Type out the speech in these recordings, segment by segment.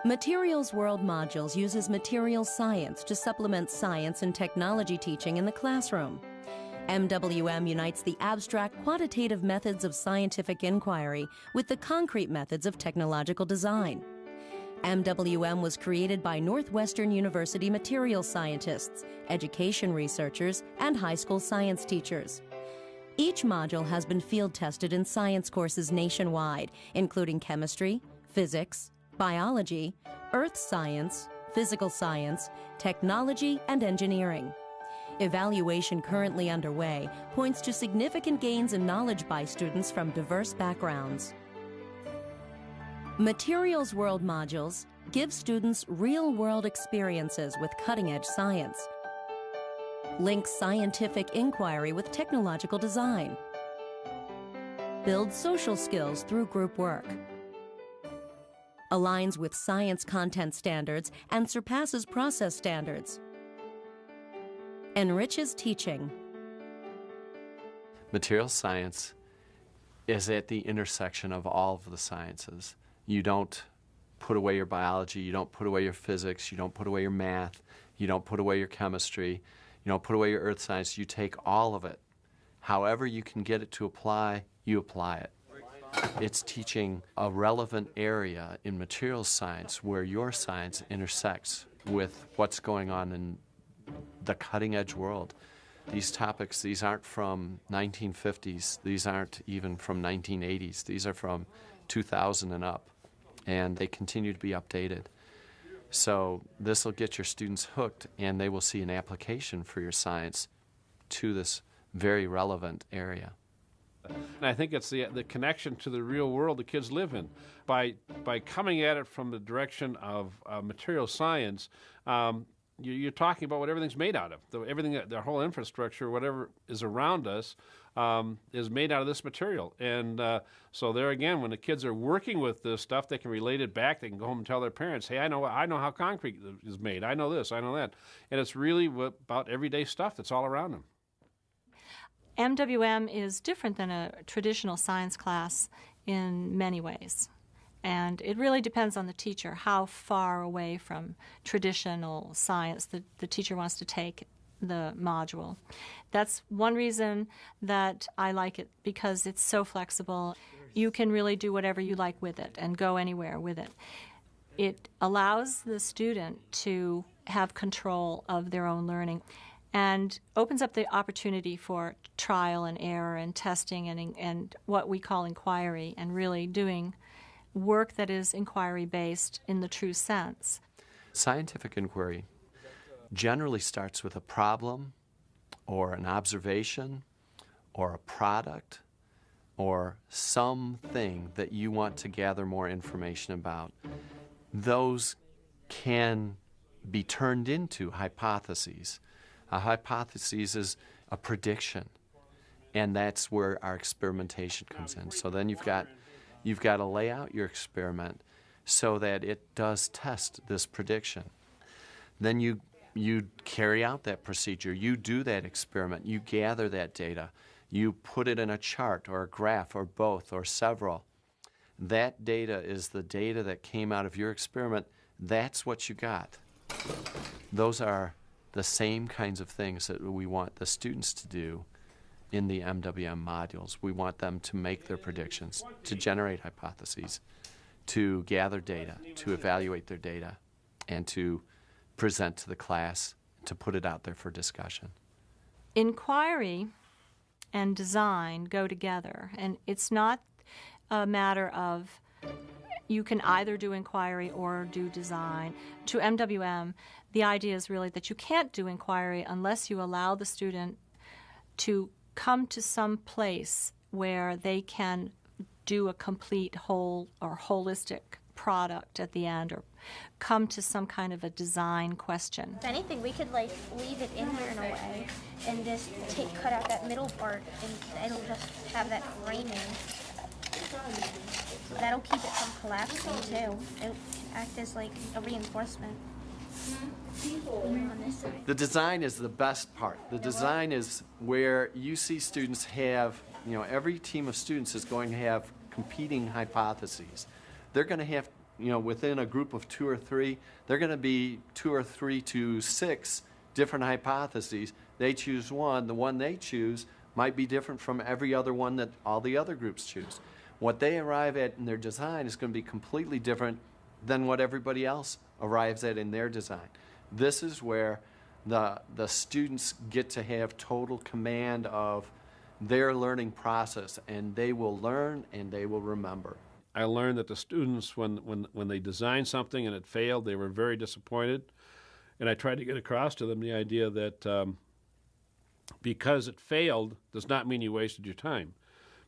Materials World Modules uses materials science to supplement science and technology teaching in the classroom. MWM unites the abstract quantitative methods of scientific inquiry with the concrete methods of technological design. MWM was created by Northwestern University materials scientists, education researchers, and high school science teachers. Each module has been field tested in science courses nationwide, including chemistry, physics, biology, earth science, physical science, technology, and engineering. Evaluation currently underway points to significant gains in knowledge by students from diverse backgrounds. Materials World modules give students real-world experiences with cutting-edge science, links scientific inquiry with technological design, builds social skills through group work, aligns with science content standards and surpasses process standards, enriches teaching. Materials science is at the intersection of all of the sciences. You don't put away your biology, you don't put away your physics, you don't put away your math, you don't put away your chemistry, you don't put away your earth science. You take all of it. However you can get it to apply, you apply it. It's teaching a relevant area in materials science where your science intersects with what's going on in the cutting-edge world. These topics, these aren't from 1950s, these aren't even from 1980s, these are from 2000 and up, and they continue to be updated. So this will get your students hooked, and they will see an application for your science to this very relevant area. And I think it's the connection to the real world the kids live in. By coming at it from the direction of material science, you're talking about what everything's made out of. Everything, their whole infrastructure, whatever is around us, is made out of this material. And so there again, when the kids are working with this stuff, they can relate it back. They can go home and tell their parents, hey, I know how concrete is made. I know this, I know that. And it's really about everyday stuff that's all around them. MWM is different than a traditional science class in many ways. And it really depends on the teacher how far away from traditional science the teacher wants to take the module. That's one reason that I like it, because it's so flexible. You can really do whatever you like with it and go anywhere with it. It allows the student to have control of their own learning and opens up the opportunity for trial and error and testing and what we call inquiry, and really doing work that is inquiry-based in the true sense. Scientific inquiry generally starts with a problem or an observation or a product or something that you want to gather more information about. Those can be turned into hypotheses. A hypothesis is a prediction, and that's where our experimentation comes in. So then you've got to lay out your experiment so that it does test this prediction. Then you carry out that procedure. You do that experiment. You gather that data. You put it in a chart or a graph or both or several. That data is the data that came out of your experiment. That's what you got. Those are the same kinds of things that we want the students to do in the MWM modules. We want them to make their predictions, to generate hypotheses, to gather data, to evaluate their data, and to present to the class, to put it out there for discussion. Inquiry and design go together, and it's not a matter of you can either do inquiry or do design. To MWM, the idea is really that you can't do inquiry unless you allow the student to come to some place where they can do a complete whole or holistic product at the end, or come to some kind of a design question. If anything, we could leave it in here in a way and just cut out that middle part, and it'll just have that framing. That'll keep it from collapsing too. It'll act as like a reinforcement. The design is the best part. The design is where you see students have, every team of students is going to have competing hypotheses. They're going to have, within a group of 2 or 3, there are going to be 2 or 3 to 6 different hypotheses. They choose one. The one they choose might be different from every other one that all the other groups choose. What they arrive at in their design is going to be completely different than what everybody else arrives at in their design. This is where the students get to have total command of their learning process, and they will learn and they will remember. I learned that the students, when they designed something and it failed, they were very disappointed. And I tried to get across to them the idea that because it failed does not mean you wasted your time.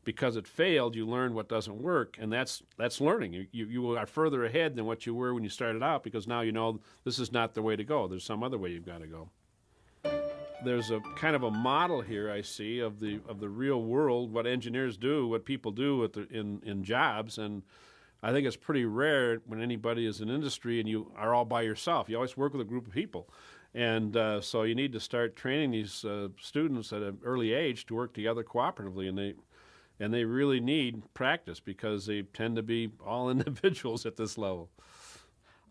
Because it failed, you learn what doesn't work, and that's learning. You are further ahead than what you were when you started out, because now you know this is not the way to go. There's some other way you've got to go. There's a kind of a model here I see of the real world, what engineers do, what people do in jobs, and I think it's pretty rare when anybody is in industry and you are all by yourself. You always work with a group of people. And so you need to start training these students at an early age to work together cooperatively, and they really need practice because they tend to be all individuals at this level.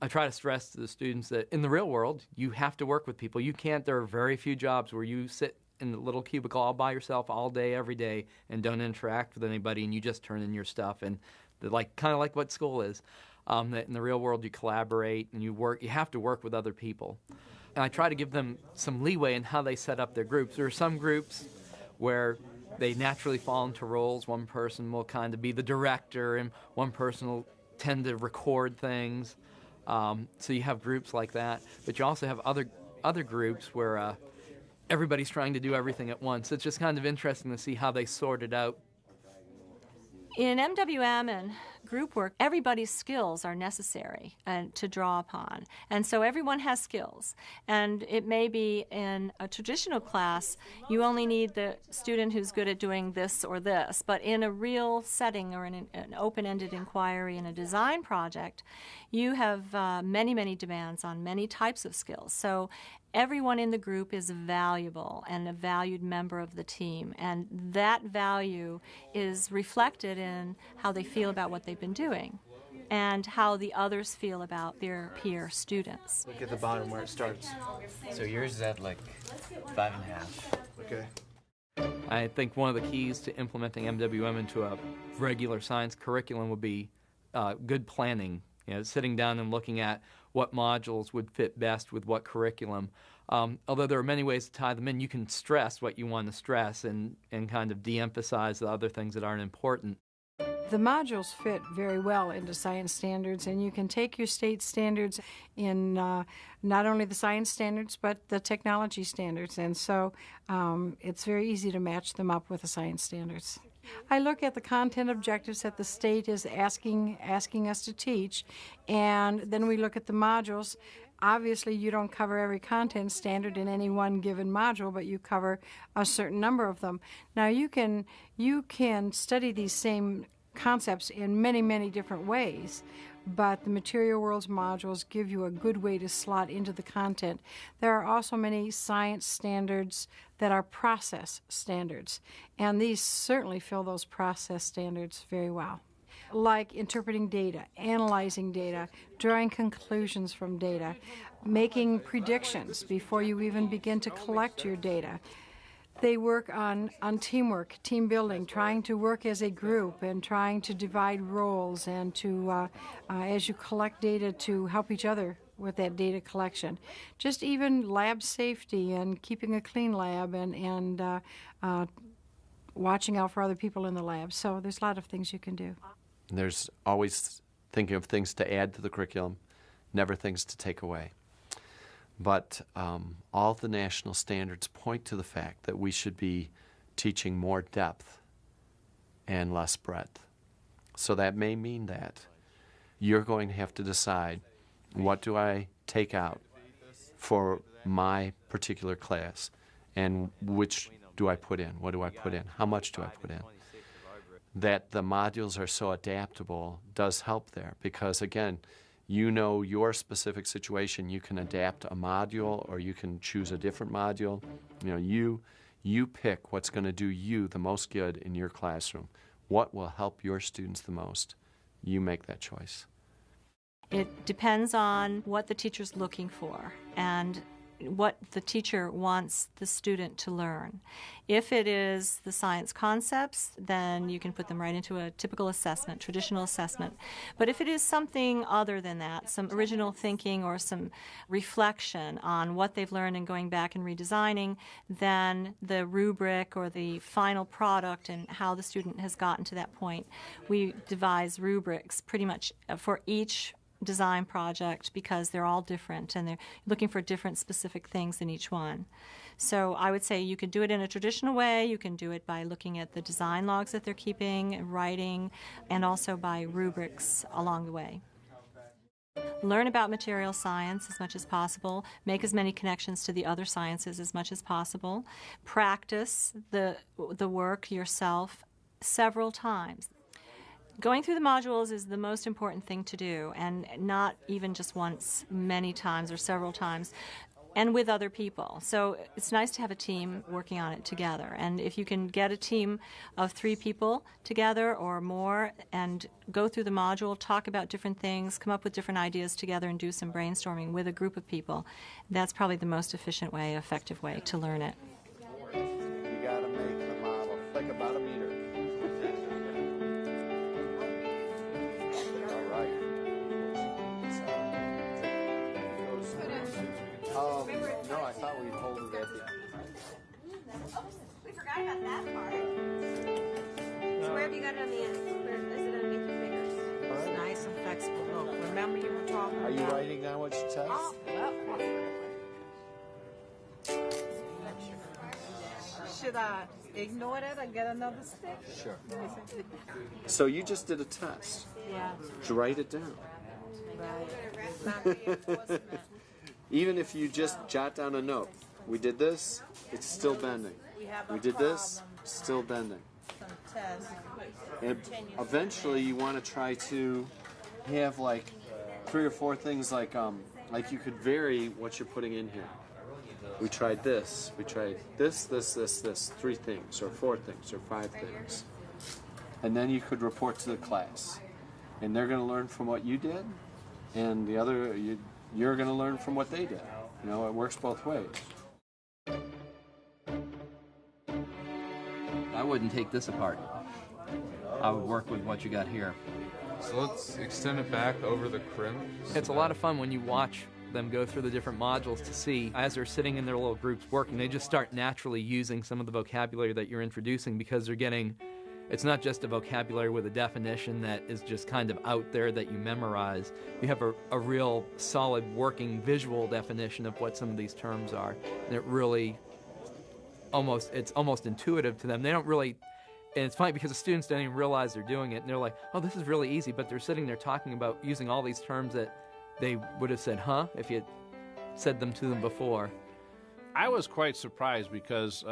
I try to stress to the students that in the real world, you have to work with people. There are very few jobs where you sit in a little cubicle all by yourself all day, every day, and don't interact with anybody, and you just turn in your stuff. And kind of like what school is. That in the real world, you collaborate and you work. You have to work with other people. And I try to give them some leeway in how they set up their groups. There are some groups where they naturally fall into roles. One person will kind of be the director, and one person will tend to record things. So you have groups like that, but you also have other groups where everybody's trying to do everything at once. It's just kind of interesting to see how they sort it out. In MWM and group work, everybody's skills are necessary and to draw upon. And so everyone has skills. And it may be in a traditional class, you only need the student who's good at doing this or this. But in a real setting or in an open-ended inquiry in a design project, you have many, many demands on many types of skills. So everyone in the group is valuable and a valued member of the team, and that value is reflected in how they feel about what they've been doing and how the others feel about their peer students. Look at the bottom where it starts. So yours is at like 5.5. Okay. I think one of the keys to implementing MWM into a regular science curriculum would be good planning. Sitting down and looking at what modules would fit best with what curriculum. Although there are many ways to tie them in, you can stress what you want to stress and kind of de-emphasize the other things that aren't important. The modules fit very well into science standards, and you can take your state standards in not only the science standards but the technology standards, and so it's very easy to match them up with the science standards. I look at the content objectives that the state is asking us to teach, and then we look at the modules. Obviously, you don't cover every content standard in any one given module, but you cover a certain number of them. Now, you can study these same concepts in many, many different ways, but the Material Worlds modules give you a good way to slot into the content. There are also many science standards that are process standards, and these certainly fill those process standards very well. Like interpreting data, analyzing data, drawing conclusions from data, making predictions before you even begin to collect your data. They work on teamwork, team building, trying to work as a group and trying to divide roles and to, as you collect data, to help each other with that data collection. Just even lab safety and keeping a clean lab and watching out for other people in the lab. So there's a lot of things you can do. There's always thinking of things to add to the curriculum, never things to take away. But all the national standards point to the fact that we should be teaching more depth and less breadth. So that may mean that you're going to have to decide, what do I take out for my particular class, and which do I put in? What do I put in? How much do I put in? That the modules are so adaptable does help there, because again, you know your specific situation. You can adapt a module, or you can choose a different module. You pick what's going to do you the most good in your classroom. What will help your students the most? You make that choice. It depends on what the teacher's looking for and what the teacher wants the student to learn. If it is the science concepts, then you can put them right into a typical assessment, traditional assessment. But if it is something other than that, some original thinking or some reflection on what they've learned and going back and redesigning, then the rubric or the final product and how the student has gotten to that point, we devise rubrics pretty much for each design project because they're all different and they're looking for different specific things in each one. So I would say you could do it in a traditional way. You can do it by looking at the design logs that they're keeping, writing, and also by rubrics along the way. Learn about material science as much as possible. Make as many connections to the other sciences as much as possible. Practice the work yourself several times. Going through the modules is the most important thing to do, and not even just once, many times or several times, and with other people. So it's nice to have a team working on it together. And if you can get a team of 3 people together or more and go through the module, talk about different things, come up with different ideas together and do some brainstorming with a group of people, that's probably the most efficient way, effective way to learn it. You got to make the model like about a meter. No, I thought we'd hold it at the end. Oh, we forgot about that part. So where have you got it on the end? Where is it underneath your fingers? It's nice and flexible. Look, remember you were talking Are you writing down what you test? Should I ignore that or get another stick? Sure. So you just did a test. Yeah. So write it down. Right. Even if you just jot down a note. We did this, it's still bending. We did this, still bending. And eventually you want to try to have like 3 or 4 things like you could vary what you're putting in here. We tried this, we tried this, 3 things, or 4 things, or 5 things. And then you could report to the class. And they're going to learn from what you did, and the other, you're going to learn from what they did. You know, it works both ways. I wouldn't take this apart. I would work with what you got here. So let's extend it back over the crim. It's a lot of fun when you watch them go through the different modules to see, as they're sitting in their little groups working, they just start naturally using some of the vocabulary that you're introducing because they're getting, it's not just a vocabulary with a definition that is just kind of out there that you memorize. You have a real solid working visual definition of what some of these terms are. And it really it's almost intuitive to them. They don't really, and it's funny because the students don't even realize they're doing it. And they're like, oh, this is really easy. But they're sitting there talking about using all these terms that they would have said, huh, if you had said them to them before. I was quite surprised because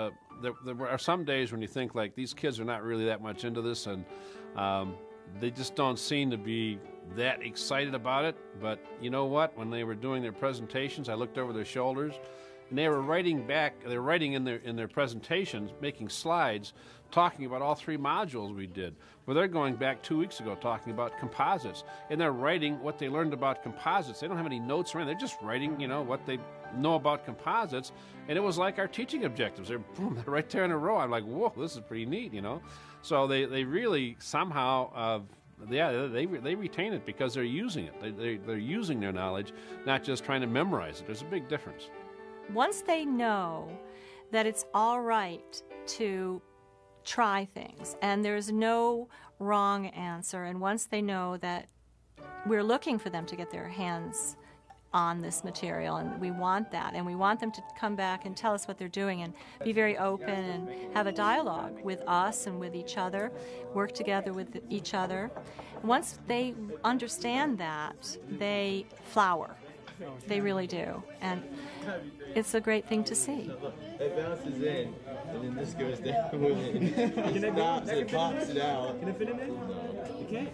there are some days when you think like these kids are not really that much into this and they just don't seem to be that excited about it. But you know what? When they were doing their presentations, I looked over their shoulders and they were writing back, they're writing in their presentations, making slides, talking about all 3 modules we did. Well, they're going back 2 weeks ago talking about composites. And they're writing what they learned about composites. They don't have any notes around. They're just writing, you know, what they know about composites. And it was like our teaching objectives. They're right there in a row. I'm like, whoa, this is pretty neat, you know. So they really somehow, they retain it because they're using it. They're using their knowledge, not just trying to memorize it. There's a big difference. Once they know that it's all right to try things and there's no wrong answer, and once they know that we're looking for them to get their hands on this material and we want that, and we want them to come back and tell us what they're doing and be very open and have a dialogue with us and with each other, work together with each other. Once they understand that, they flower. They really do, and it's a great thing to see. It bounces in, and then this goes down with it. It stops, it pops it out. Can I fit it in? You can't.